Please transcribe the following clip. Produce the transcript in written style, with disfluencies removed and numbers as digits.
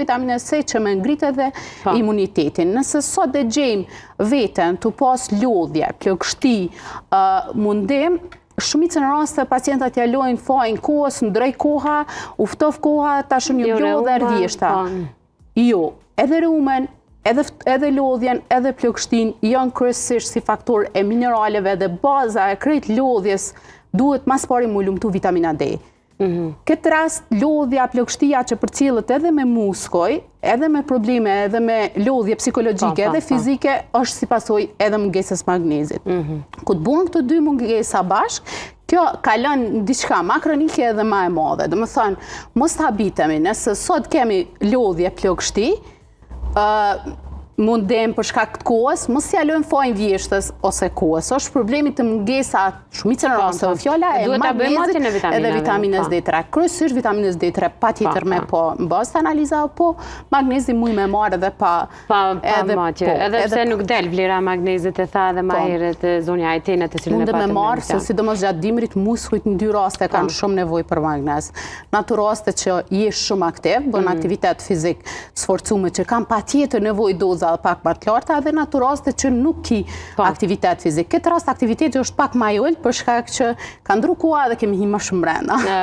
vitamina C që më ngrit edhe imunitetin. Nëse sot e gjejmë veten të pas lodhje, plagështi, mundim, shumicën e raste pacientat ja lojnë fajin kohës, ndrej koha, u ftof koha, tash një lodhë rrjedhta. Jo, edhe reumen, edhe lodhjen, edhe plagështin janë kryesisht si faktor e mineraleve dhe baza e krejt lodhjes duhet mas pari mu lumtu vitamina D. Këtë rast, lodhja, plagështia që përcjellet edhe me muskoj, edhe me probleme, edhe me lodhje psikologjike, edhe fizike, është si pasojë edhe mungesës magnezit. Kur të buhen këto dy mungesa bashk, kjo ka lënë diçka ma kronike edhe ma e madhe. Do të thonë, mos ta habitemi, nëse sot kemi lodhje plagështi, mundim për shkak të kohës, mos ja lënë fajin vjeshtës ose kohës. Është problemi të mungesa shumicën e rasteve. Fjala e magnezit edhe vitaminës D3. Kryesisht vitaminës D3 patjetër me po mbas analiza, po magnezi mund me marrë edhe pa edhe pse nuk del vlera magnezit e tha edhe më herët zonja Ajtene të cilën e patëm. Mund me marrë se sidomos gjatë dimrit muskujt në dy raste kanë shumë nevojë për magnez. Në ato raste që je shumë aktiv, bën aktivitet fizik sforcuar që kanë patjetër nevojë doza pak më të larta edhe në ato raste që nuk ki aktivitet fizik. Këtë rast aktiviteti është pak më i ulët për shkak që ka ndru koha dhe kemi hi më shumë brenda.